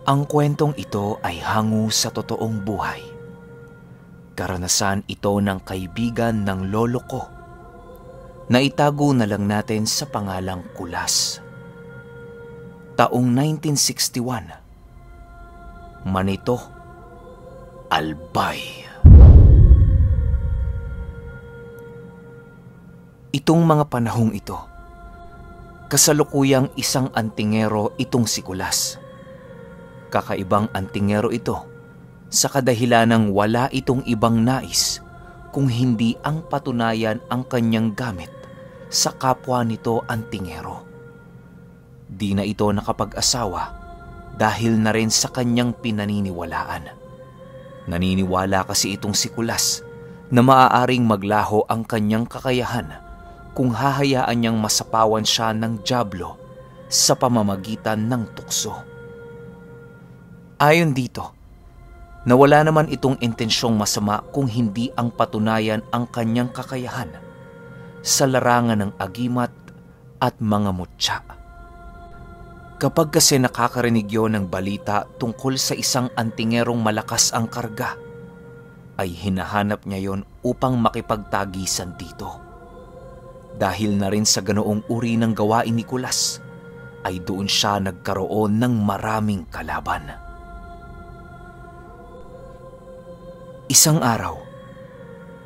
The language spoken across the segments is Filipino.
Ang kwentong ito ay hango sa totoong buhay. Karanasan ito ng kaibigan ng lolo ko. Naitago na lang natin sa pangalang Kulas. Taong 1961. Manito, Albay. Itong mga panahong ito, kasalukuyang isang antingero itong si Kulas. Kakaibang antingero ito sa kadahilanang wala itong ibang nais kung hindi ang patunayan ang kanyang gamit sa kapwa nito antingero. Di na ito nakapag-asawa dahil na rin sa kanyang pinaniniwalaan. Naniniwala kasi itong si Kulas na maaaring maglaho ang kanyang kakayahan kung hahayaan niyang masapawan siya ng dyablo sa pamamagitan ng tukso. Ayon dito, na wala naman itong intensyong masama kung hindi ang patunayan ang kanyang kakayahan sa larangan ng agimat at mga mutya. Kapag kasi nakakarinig yon ng balita tungkol sa isang antingerong malakas ang karga, ay hinahanap niya yon upang makipagtagisan dito. Dahil na rin sa ganoong uri ng gawain ni Kulas, ay doon siya nagkaroon ng maraming kalaban. Isang araw,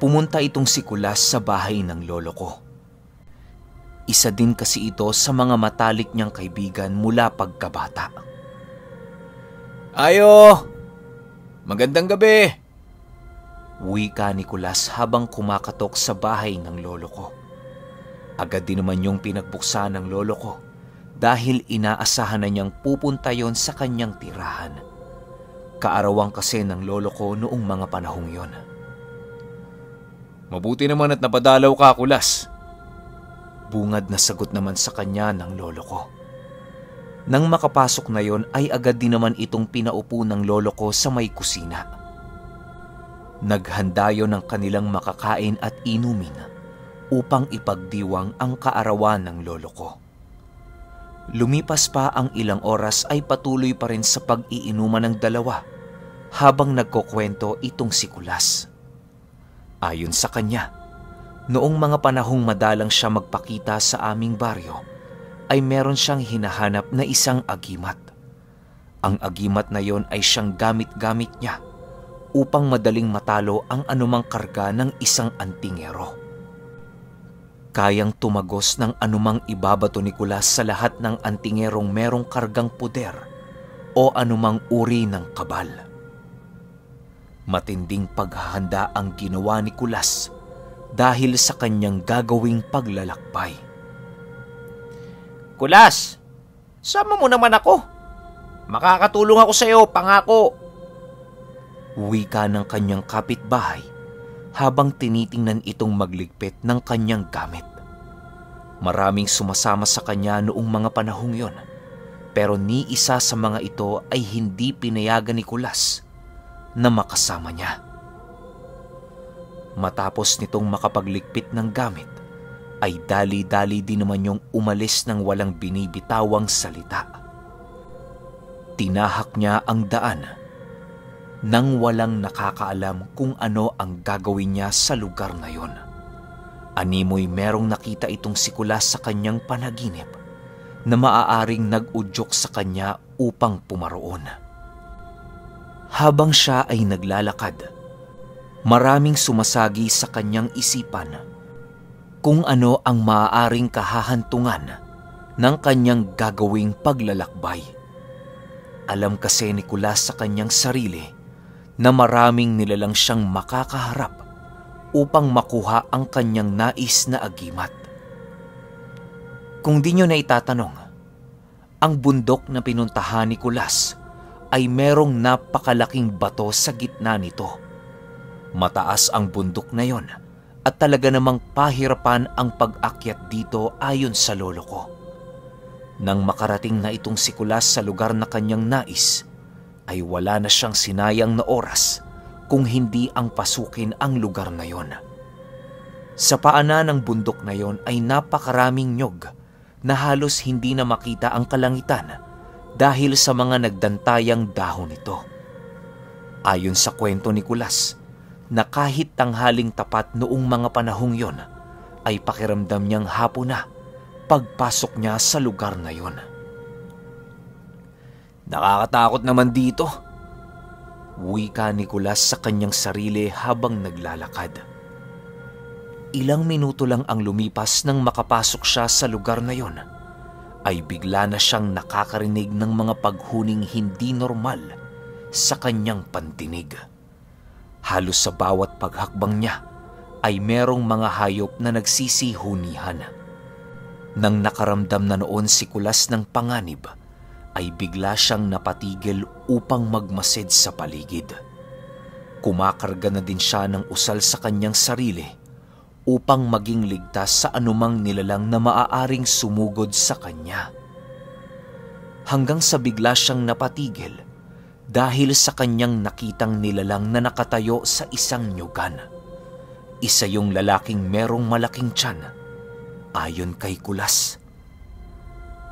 pumunta itong si Kulas sa bahay ng lolo ko. Isa din kasi ito sa mga matalik niyang kaibigan mula pagkabata. "Ayo! Magandang gabi!" wika ni Kulas habang kumakatok sa bahay ng lolo ko. Agad din naman yung pinagbuksan ng lolo ko dahil inaasahan na niyang pupunta yon sa kanyang tirahan. Kaarawan kasi ng lolo ko noong mga panahong yon. "Mabuti naman at napadalaw ka, Kulas." Bungad na sagot naman sa kanya ng lolo ko. Nang makapasok na yon ay agad din naman itong pinaupo ng lolo ko sa may kusina. Naghanda yon ng kanilang makakain at inumin upang ipagdiwang ang kaarawan ng lolo ko. Lumipas pa ang ilang oras ay patuloy pa rin sa pag-iinuman ng dalawa habang nagkukwento itong si Kulas. Ayon sa kanya, noong mga panahong madalang siya magpakita sa aming baryo, ay meron siyang hinahanap na isang agimat. Ang agimat na yon ay siyang gamit-gamit niya upang madaling matalo ang anumang karga ng isang antingero. Kayang tumagos ng anumang ibabato ni Kulas sa lahat ng antingerong merong kargang puder o anumang uri ng kabal. Matinding paghahanda ang ginawa ni Kulas dahil sa kanyang gagawing paglalakbay. "Kulas, sama mo naman ako. Makakatulong ako sa iyo, pangako." Wika ng kanyang kapitbahay habang tinitingnan itong magligpit ng kanyang gamit. Maraming sumasama sa kanya noong mga panahong yon, pero ni isa sa mga ito ay hindi pinayagan ni Kulas na makasama niya. Matapos nitong makapagligpit ng gamit, ay dali-dali din naman yung umalis ng walang binibitawang salita. Tinahak niya ang daan nang walang nakakaalam kung ano ang gagawin niya sa lugar na yon. Animoy merong nakita itong si Kulas sa kanyang panaginip na maaaring nag-udyok sa kanya upang pumaroon. Habang siya ay naglalakad, maraming sumasagi sa kanyang isipan kung ano ang maaaring kahahantungan ng kanyang gagawing paglalakbay. Alam kasi ni Kulas sa kanyang sarili na maraming nilalang siyang makakaharap upang makuha ang kanyang nais na agimat. Kung di nyo na itatanong, ang bundok na pinuntahan ni Kulas ay merong napakalaking bato sa gitna nito. Mataas ang bundok na yon at talaga namang pahirapan ang pag-akyat dito ayon sa lolo ko. Nang makarating na itong si Kulas sa lugar na kanyang nais, ay wala na siyang sinayang na oras kung hindi ang pasukin ang lugar na yon. Sa paanan ng bundok na yon ay napakaraming nyog na halos hindi na makita ang kalangitan dahil sa mga nagdantayang dahon nito. Ayon sa kwento ni Kulas, na kahit tanghaling tapat noong mga panahong yon, ay pakiramdam niyang hapon na pagpasok niya sa lugar na yon. "Nakakatakot naman dito," wika ni Kulas sa kanyang sarili habang naglalakad. Ilang minuto lang ang lumipas nang makapasok siya sa lugar na yon, ay bigla na siyang nakakarinig ng mga paghuning hindi normal sa kanyang pandinig. Halos sa bawat paghakbang niya ay merong mga hayop na nagsisihunihan. Nang nakaramdam na noon si Kulas ng panganib, ay bigla siyang napatigil upang magmasid sa paligid. Kumakarga na din siya ng usal sa kanyang sarili upang maging ligtas sa anumang nilalang na maaaring sumugod sa kanya. Hanggang sa bigla siyang napatigil dahil sa kanyang nakitang nilalang na nakatayo sa isang nyugan. Isa yung lalaking merong malaking tiyan, ayon kay Kulas.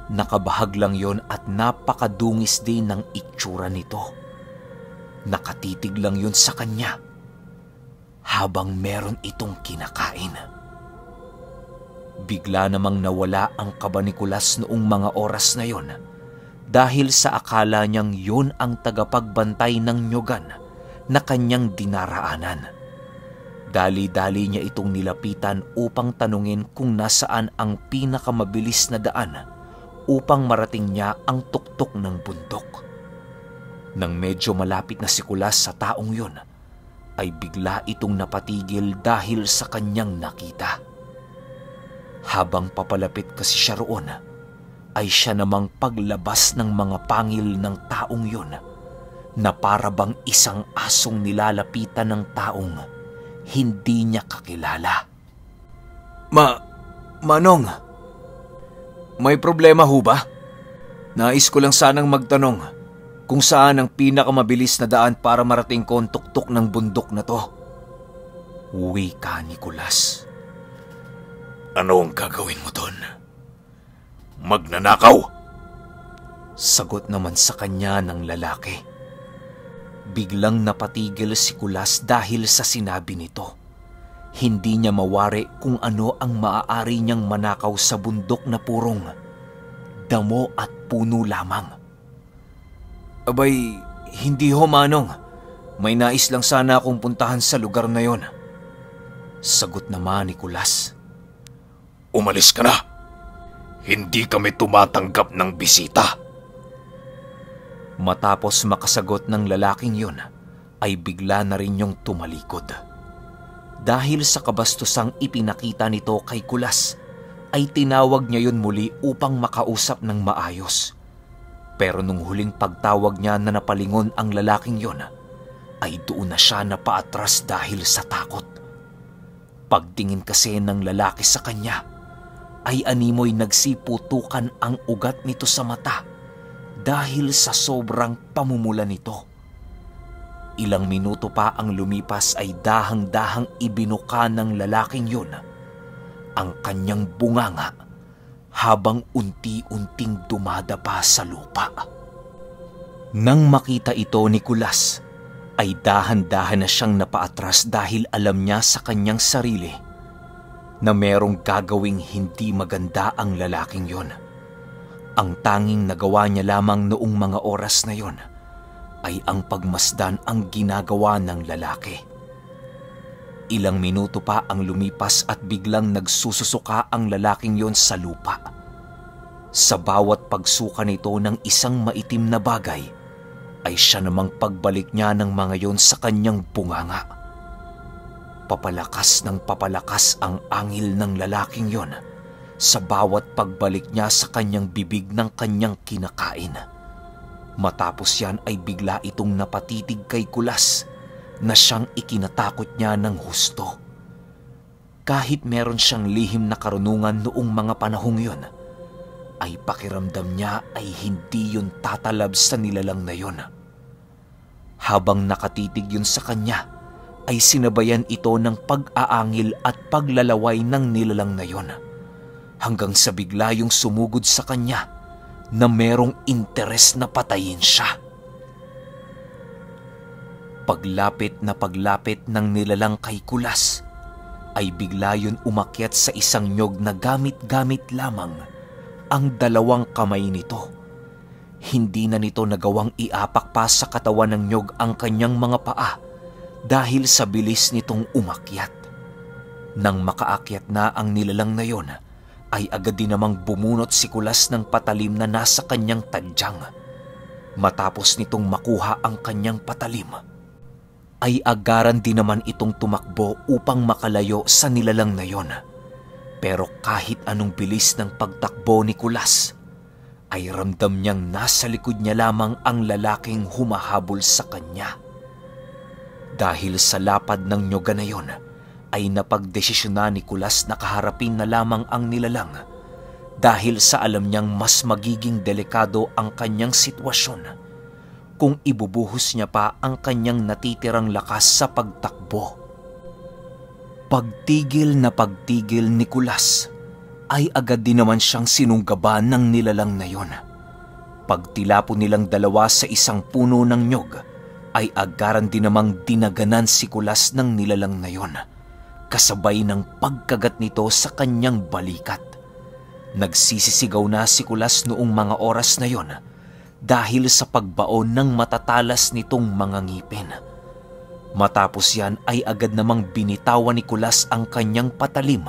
Nakabahag lang yon at napakadungis din ng itsura nito. Nakatitig lang yun sa kanya habang meron itong kinakain. Bigla namang nawala ang kaba ni Kulas noong mga oras na yon, dahil sa akala niyang yun ang tagapagbantay ng nyugan na kanyang dinaraanan. Dali-dali niya itong nilapitan upang tanungin kung nasaan ang pinakamabilis na daan upang marating niya ang tuktok ng bundok. Nang medyo malapit na si Kulas sa taong yun, ay bigla itong napatigil dahil sa kanyang nakita. Habang papalapit kasi siya roon, ay siya namang paglabas ng mga pangil ng taong yun na para bang isang asong nilalapitan ng taong hindi niya kakilala. Manong, may problema ho ba? Nais ko lang sanang magtanong kung saan ang pinakamabilis na daan para marating ko ang tuktok ng bundok na to. Wika ni Kulas. "Ano ang gagawin mo doon? Magnanakaw?" Sagot naman sa kanya ng lalaki. Biglang napatigil si Kulas dahil sa sinabi nito. Hindi niya mawari kung ano ang maaari niyang manakaw sa bundok na purong damo at puno lamang. "Abay, hindi ho, Manong. May nais lang sana akong puntahan sa lugar na yon." Sagot naman ni Kulas. "Umalis ka na. Hindi kami tumatanggap ng bisita." Matapos makasagot ng lalaking yun, ay bigla na rin yung tumalikod. Dahil sa kabastusang ipinakita nito kay Kulas, ay tinawag niya yun muli upang makausap ng maayos. Pero nung huling pagtawag niya na napalingon ang lalaking yun, ay doon na siya napaatras dahil sa takot. Pagtingin kasi ng lalaki sa kanya, ay animoy nagsiputukan ang ugat nito sa mata dahil sa sobrang pamumula nito. Ilang minuto pa ang lumipas ay dahang-dahang ibinuka ng lalaking yun ang kanyang bunganga habang unti-unting dumadapa sa lupa. Nang makita ito ni Kulas, ay dahan-dahan na siyang napaatras dahil alam niya sa kanyang sarili na merong gagawing hindi maganda ang lalaking yon. Ang tanging nagawa niya lamang noong mga oras na yon ay ang pagmasdan ang ginagawa ng lalaki. Ilang minuto pa ang lumipas at biglang nagsususuka ang lalaking yon sa lupa. Sa bawat pagsuka nito ng isang maitim na bagay, ay siya namang pagbalik niya ng mga yon sa kanyang bunganga. Papalakas ng papalakas ang angil ng lalaking yon sa bawat pagbalik niya sa kanyang bibig ng kanyang kinakain. Matapos yan ay bigla itong napatitig kay Kulas na siyang ikinatakot niya ng husto. Kahit meron siyang lihim na karunungan noong mga panahong yon, ay pakiramdam niya ay hindi yun tatalab sa nilalang na yon. Habang nakatitig yun sa kanya, ay sinabayan ito ng pag-aangil at paglalaway ng nilalang na yon. Hanggang sa bigla yung sumugod sa kanya na merong interes na patayin siya. Paglapit ng nilalang kay Kulas, ay bigla yun umakyat sa isang nyog na gamit-gamit lamang ang dalawang kamay nito. Hindi na nito nagawang iapak pa sa katawan ng nyog ang kanyang mga paa dahil sa bilis nitong umakyat. Nang makaakyat na ang nilalang na yon, ay agad din namang bumunot si Kulas ng patalim na nasa kanyang tadyang. Matapos nitong makuha ang kanyang patalim, ay agaran din naman itong tumakbo upang makalayo sa nilalang na yon. Pero kahit anong bilis ng pagtakbo ni Kulas, ay ramdam niyang nasa likod niya lamang ang lalaking humahabol sa kanya. Dahil sa lapad ng nyoga na yon, ay napagdesisyonan ni Kulas na kaharapin na lamang ang nilalang dahil sa alam niyang mas magiging delikado ang kanyang sitwasyon kung ibubuhos niya pa ang kanyang natitirang lakas sa pagtakbo. Pagtigil ni Kulas, ay agad din naman siyang sinunggaban ng nilalang na yon. Pagtilapo nilang dalawa sa isang puno ng nyog, ay agaran din namang dinaganan si Kulas ng nilalang na yon, kasabay ng pagkagat nito sa kanyang balikat. Nagsisisigaw na si Kulas noong mga oras na yon, dahil sa pagbaon ng matatalas nitong mga ngipin. Matapos yan ay agad namang binitawan ni Kulas ang kanyang patalim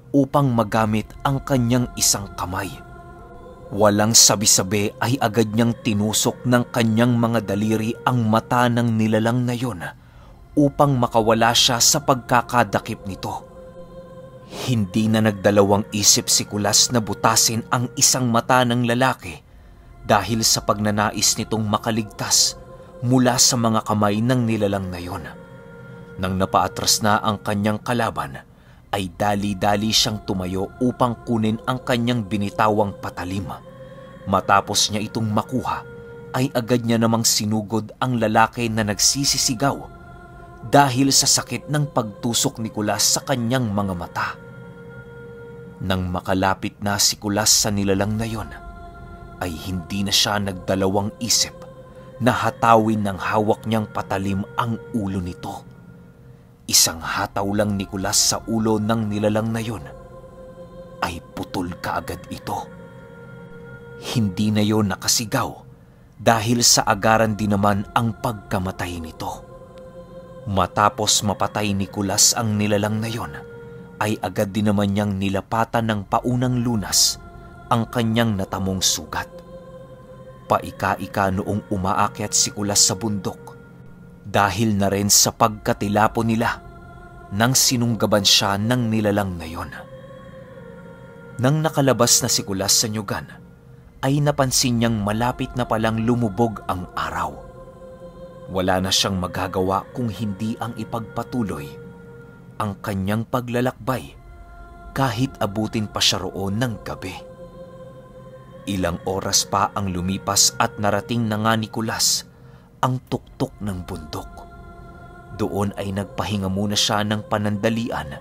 upang magamit ang kanyang isang kamay. Walang sabi-sabi ay agad niyang tinusok ng kanyang mga daliri ang mata ng nilalang na yon upang makawala siya sa pagkakadakip nito. Hindi na nagdalawang isip si Kulas na butasin ang isang mata ng lalaki dahil sa pagnanais nitong makaligtas mula sa mga kamay ng nilalang na yon. Nang napaatras na ang kanyang kalaban, ay dali-dali siyang tumayo upang kunin ang kanyang binitawang patalim. Matapos niya itong makuha, ay agad niya namang sinugod ang lalaki na nagsisisigaw dahil sa sakit ng pagtusok ni Kulas sa kanyang mga mata. Nang makalapit na si Kulas sa nilalang na yon, ay hindi na siya nagdalawang isip na hatawin ng hawak niyang patalim ang ulo nito. Isang hataw lang ni Kulas sa ulo ng nilalang na yon, ay putol kaagad ito. Hindi na yon nakasigaw dahil sa agaran din naman ang pagkamatay nito. Matapos mapatay ni Kulas ang nilalang na yon, ay agad din naman niyang nilapatan ng paunang lunas ang kanyang natamong sugat. Paika-ika noong umaakyat si Kulas sa bundok, dahil na rin sa pagkatilapo nila nang sinunggaban siya ng nilalang na yon. Nang nakalabas na si Kulas sa nyugan, ay napansin niyang malapit na palang lumubog ang araw. Wala na siyang magagawa kung hindi ang ipagpatuloy ang kanyang paglalakbay kahit abutin pa siya roon ng gabi. Ilang oras pa ang lumipas at narating na nga ni Kulas ang tuktok ng bundok. Doon ay nagpahinga muna siya ng panandalian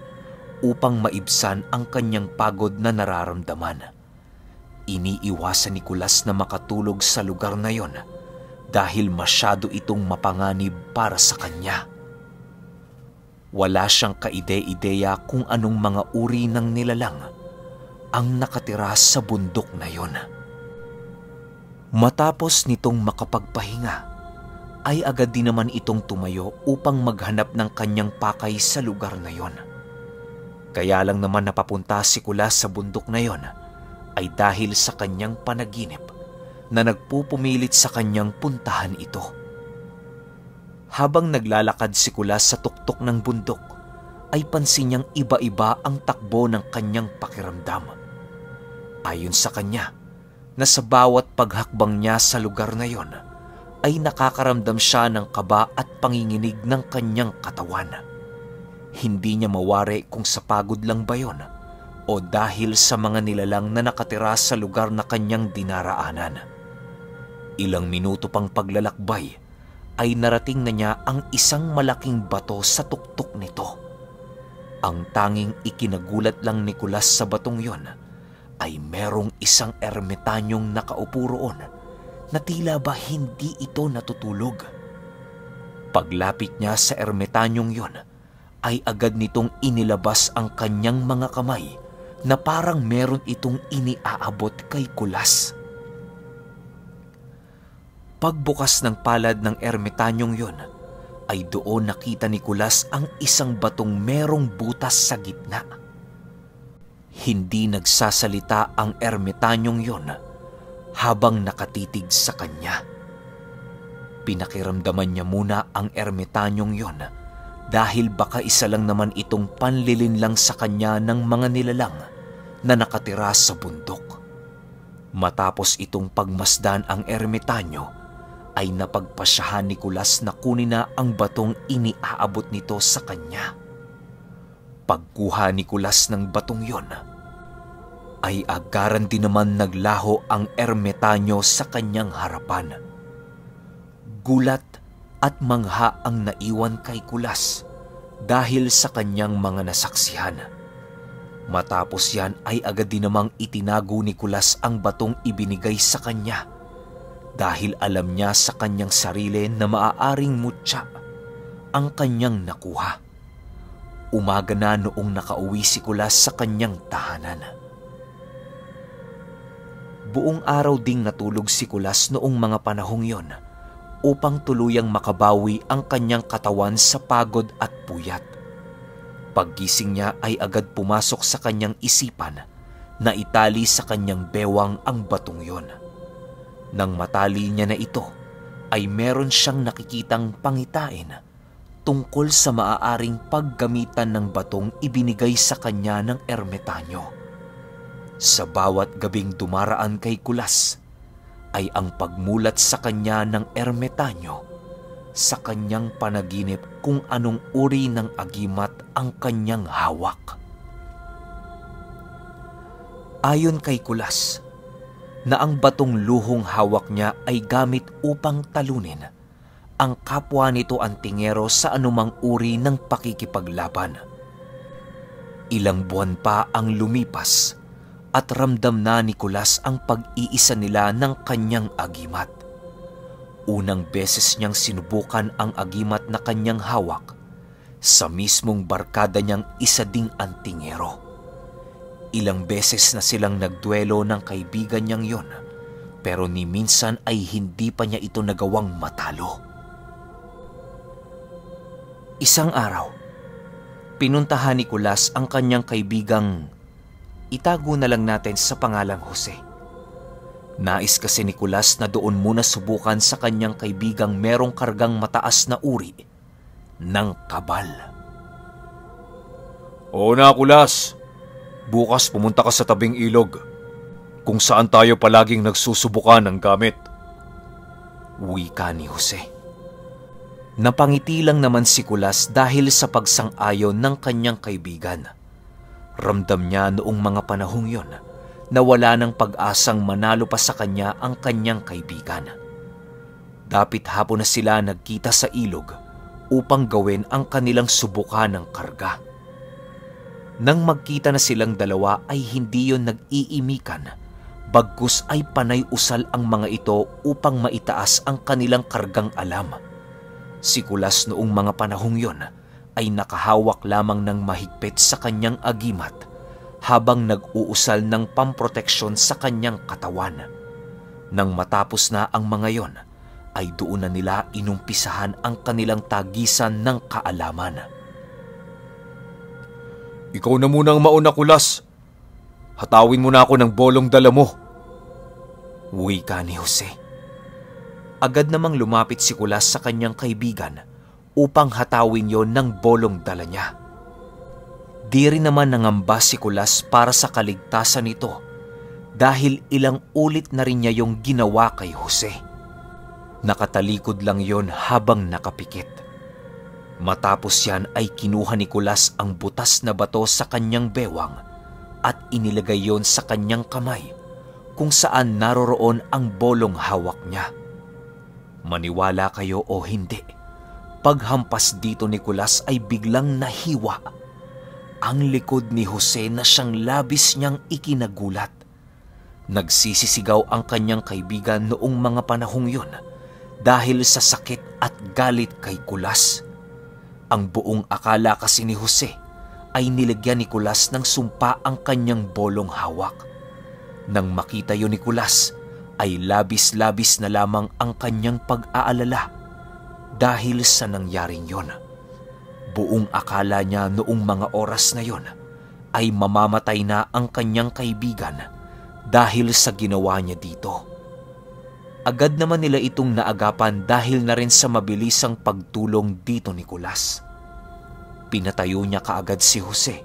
upang maibsan ang kanyang pagod na nararamdaman. Iniiwasan ni Kulas na makatulog sa lugar na yon dahil masyado itong mapanganib para sa kanya. Wala siyang kaide-ideya kung anong mga uri ng nilalang ang nakatira sa bundok na yon. Matapos nitong makapagpahinga, ay agad din naman itong tumayo upang maghanap ng kanyang pakay sa lugar na yon. Kaya lang naman napapunta si Kulas sa bundok na yon ay dahil sa kanyang panaginip na nagpupumilit sa kanyang puntahan ito. Habang naglalakad si Kulas sa tuktok ng bundok, ay pansin niyang iba-iba ang takbo ng kanyang pakiramdam. Ayon sa kanya, na sa bawat paghakbang niya sa lugar na yon, ay nakakaramdam siya ng kaba at panginginig ng kanyang katawan. Hindi niya mawari kung sa pagod lang ba yon o dahil sa mga nilalang na nakatira sa lugar na kanyang dinaraanan. Ilang minuto pang paglalakbay, ay narating na niya ang isang malaking bato sa tuktok nito. Ang tanging ikinagulat lang ni Kulas sa batong yon ay merong isang ermitanyong nakaupo roon na tila ba hindi ito natutulog. Paglapit niya sa ermitanyong yon, ay agad nitong inilabas ang kanyang mga kamay na parang meron itong iniaabot kay Kulas. Pagbukas ng palad ng ermitanyong yon, ay doon nakita ni Kulas ang isang batong merong butas sa gitna. Hindi nagsasalita ang ermitanyong yon habang nakatitig sa kanya. Pinakiramdaman niya muna ang ermitanyong yon dahil baka isa lang naman itong panlilinlang sa kanya ng mga nilalang na nakatira sa bundok. Matapos itong pagmasdan ang ermitanyo, ay napagpasyahan ni Kulas na kunin na ang batong iniaabot nito sa kanya. Pagkuha ni Kulas ng batong yon, ay agaran din naman naglaho ang ermitanyo sa kanyang harapan. Gulat at mangha ang naiwan kay Kulas dahil sa kanyang mga nasaksihan. Matapos yan ay agad din namang itinago ni Kulas ang batong ibinigay sa kanya dahil alam niya sa kanyang sarili na maaaring mutya ang kanyang nakuha. Umaga na noong nakauwi si Kulas sa kanyang tahanan. Buong araw ding natulog si Kulas noong mga panahong yon upang tuluyang makabawi ang kanyang katawan sa pagod at puyat. Paggising niya ay agad pumasok sa kanyang isipan na itali sa kanyang bewang ang batong yon. Nang matali niya na ito, ay meron siyang nakikitang pangitain tungkol sa maaaring paggamitan ng batong ibinigay sa kanya ng ermitanyo. Sa bawat gabing dumaraan kay Kulas, ay ang pagmulat sa kanya ng ermitanyo sa kanyang panaginip kung anong uri ng agimat ang kanyang hawak. Ayon kay Kulas, na ang batong luhong hawak niya ay gamit upang talunin ang kapwa nito antingero sa anumang uri ng pakikipaglaban. Ilang buwan pa ang lumipas at ramdam na ni Kulas ang pag-iisa nila ng kanyang agimat. Unang beses niyang sinubukan ang agimat na kanyang hawak sa mismong barkada niyang isa ding antingero. Ilang beses na silang nagduelo ng kaibigan niyang yon, pero ni minsan ay hindi pa niya ito nagawang matalo. Isang araw, pinuntahan ni Kulas ang kanyang kaibigang itago na lang natin sa pangalang Jose. Nais kasi ni Kulas na doon muna subukan sa kanyang kaibigang merong kargang mataas na uri ng kabal. Oo na, Kulas. Bukas pumunta ka sa tabing ilog kung saan tayo palaging nagsusubukan ng gamit. Wika ni Jose. Napangiti lang naman si Kulas dahil sa pagsang-ayon ng kanyang kaibigan. Ramdam niya noong mga panahong yon na wala ng pag-asang manalo pa sa kanya ang kanyang kaibigan. Dapit hapon na sila nagkita sa ilog upang gawin ang kanilang subukan ng karga. Nang magkita na silang dalawa ay hindi yon nag-iimikan, bagkus ay panay-usal ang mga ito upang maitaas ang kanilang kargang alam. Si Kulas noong mga panahong yon ay nakahawak lamang ng mahigpit sa kanyang agimat habang nag-uusal ng pamproteksyon sa kanyang katawan. Nang matapos na ang mga yon, ay doon na nila inumpisahan ang kanilang tagisan ng kaalaman. Ikaw na muna ang mauna, Kulas. Hatawin mo na ako ng bolong dala mo. Wika ni Jose. Agad namang lumapit si Kulas sa kanyang kaibigan upang hatawin yon ng bolong dala niya. Di rin naman nangamba si Kulas para sa kaligtasan nito dahil ilang ulit na rin niya yung ginawa kay Jose. Nakatalikod lang yon habang nakapikit. Matapos yan ay kinuha ni Kulas ang butas na bato sa kanyang bewang at inilagay yon sa kanyang kamay kung saan naroroon ang bolong hawak niya. Maniwala kayo o hindi, paghampas dito ni Kulas ay biglang nahiwa ang likod ni Jose na siyang labis niyang ikinagulat Nagsisisigaw ang kanyang kaibigan noong mga panahong yun dahil sa sakit at galit kay Kulas. Ang buong akala kasi ni Jose ay nilagyan ni Kulas ng sumpa ang kanyang bolong hawak. Nang makita yun ni Kulas, ay labis-labis na lamang ang kanyang pag-aalala dahil sa nangyaring yon. Buong akala niya noong mga oras na yon ay mamamatay na ang kanyang kaibigan dahil sa ginawa niya dito. Agad naman nila itong naagapan dahil na rin sa mabilisang pagtulong dito ni Kulas. Pinatayo niya kaagad si Jose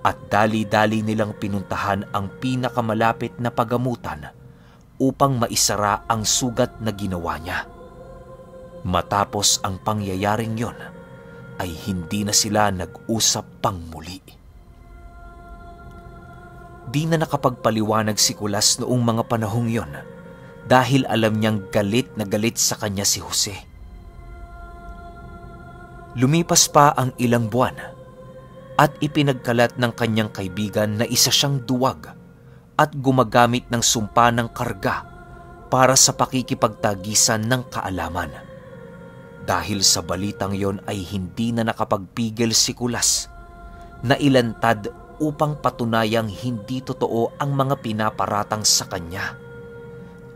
at dali-dali nilang pinuntahan ang pinakamalapit na pagamutan upang maisara ang sugat na ginawa niya. Matapos ang pangyayaring yon, ay hindi na sila nag-usap pang muli. Di na nakapagpaliwanag si Kulas noong mga panahong yon dahil alam niyang galit na galit sa kanya si Jose. Lumipas pa ang ilang buwan at ipinagkalat ng kanyang kaibigan na isa siyang duwag at gumagamit ng sumpa ng karga para sa pakikipagtagisan ng kaalaman. Dahil sa balitang yon ay hindi na nakapagpigil si Kulas na ilantad upang patunayang hindi totoo ang mga pinaparatang sa kanya.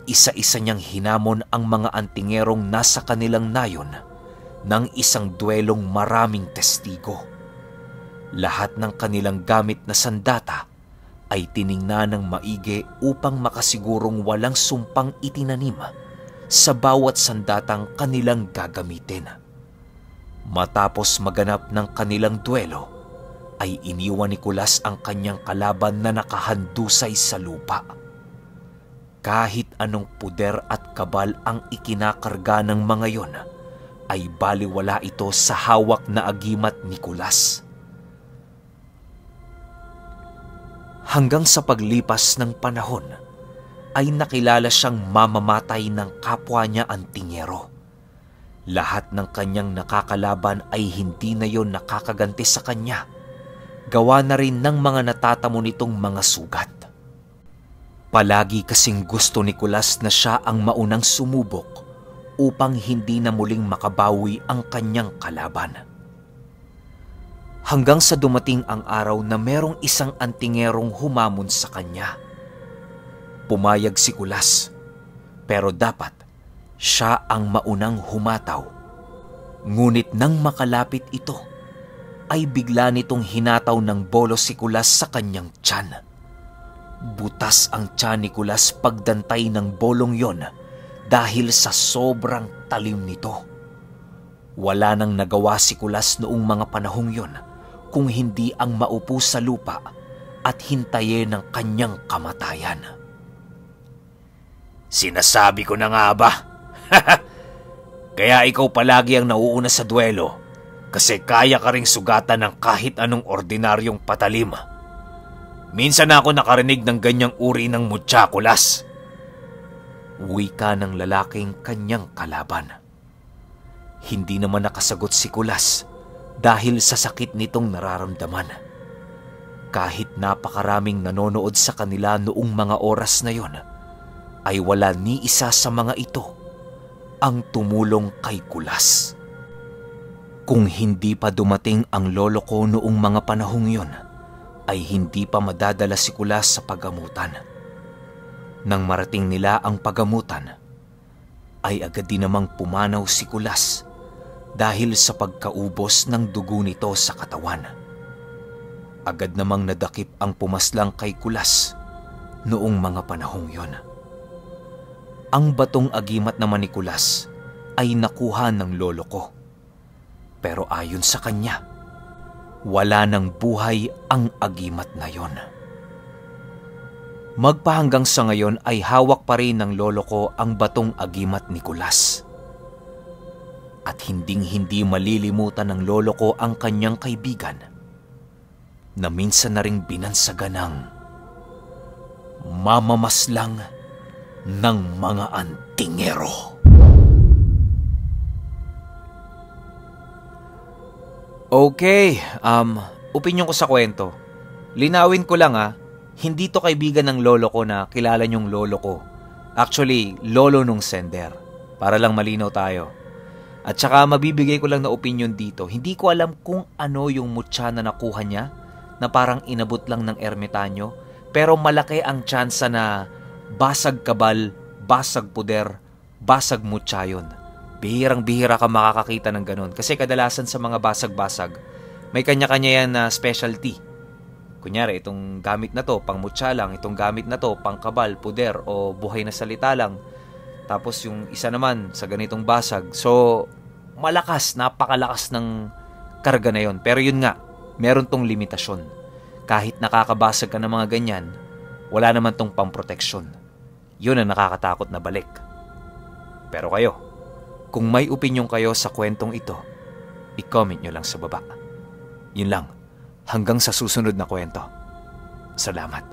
Isa-isa niyang hinamon ang mga antingerong nasa kanilang nayon ng isang duelong maraming testigo. Lahat ng kanilang gamit na sandata ay tiningnan ng maigi upang makasigurong walang sumpang itinanim sa bawat sandatang kanilang gagamitin. Matapos maganap ng kanilang duelo, ay iniwan ni Kulas ang kanyang kalaban na nakahandusay sa lupa. Kahit anong puder at kabal ang ikinakarga ng mga yon, ay baliwala ito sa hawak na agimat ni Kulas. Hanggang sa paglipas ng panahon, ay nakilala siyang mamamatay ng kapwa niya antingero. Lahat ng kanyang nakakalaban ay hindi na yon nakakaganti sa kanya. Gawa na rin ng mga natatamo nitong mga sugat. Palagi kasing gusto ni Kulas na siya ang maunang sumubok upang hindi na muling makabawi ang kanyang kalaban. Hanggang sa dumating ang araw na merong isang antingerong humamon sa kanya. Pumayag si Kulas, pero dapat siya ang maunang humataw. Ngunit nang makalapit ito, ay bigla nitong hinataw ng bolo si Kulas sa kanyang tiyan. Butas ang tiyan ni Kulas pagdantay ng bolong yon dahil sa sobrang talim nito. Wala nang nagawa si Kulas noong mga panahong yon kung hindi ang maupo sa lupa at hintayin ng kanyang kamatayan. Sinasabi ko na nga ba? Kaya ikaw palagi ang nauuna sa duelo kasi kaya ka ring sugatan ng kahit anong ordinaryong patalim. Minsan na ako nakarinig ng ganyang uri ng mutya, Kulas. Wika ng lalaking kanyang kalaban. Hindi naman nakasagot si Kulas dahil sa sakit nitong nararamdaman. Kahit napakaraming nanonood sa kanila noong mga oras na yon, ay wala ni isa sa mga ito ang tumulong kay Kulas. Kung hindi pa dumating ang lolo ko noong mga panahong yon, ay hindi pa madadala si Kulas sa pagamutan. Nang marating nila ang pagamutan, ay agad din namang pumanaw si Kulas dahil sa pagkaubos ng dugo nito sa katawan. Agad namang nadakip ang pumaslang kay Kulas noong mga panahong yon. Ang batong agimat naman ni Kulas ay nakuha ng lolo ko. Pero ayon sa kanya, wala nang buhay ang agimat na yon. Magpahanggang sa ngayon ay hawak pa rin ng lolo ko ang batong agimat ni Kulas. At hinding-hindi malilimutan ng lolo ko ang kanyang kaibigan na minsan na ring binansagan ng mamamaslang ng mga antingero. Okay, opinyon ko sa kwento. Linawin ko lang Hindi to kaibigan ng lolo ko na kilala niyong lolo ko. Actually, lolo nung sender. Para lang malinaw tayo. At saka mabibigay ko lang na opinion dito. Hindi ko alam kung ano yung mutya na nakuha niya na parang inabot lang ng ermitanyo. Pero malaki ang tsansa na basag kabal, basag puder, basag mutya yun. Bihirang-bihira ka makakakita ng ganun. Kasi kadalasan sa mga basag-basag, may kanya-kanya yan na specialty. Kunyari, itong gamit na to, pang mutya lang. Itong gamit na to, pang kabal, puder, o buhay na salita lang. Tapos yung isa naman sa ganitong basag. So, malakas, napakalakas ng karga na yon. Pero yun nga, meron tong limitasyon. Kahit nakakabasag ka ng mga ganyan, wala naman tong pamproteksyon. Yun ang nakakatakot na balik. Pero kayo, kung may opinyon kayo sa kwentong ito, i-comment nyo lang sa baba. Yun lang, hanggang sa susunod na kwento. Salamat.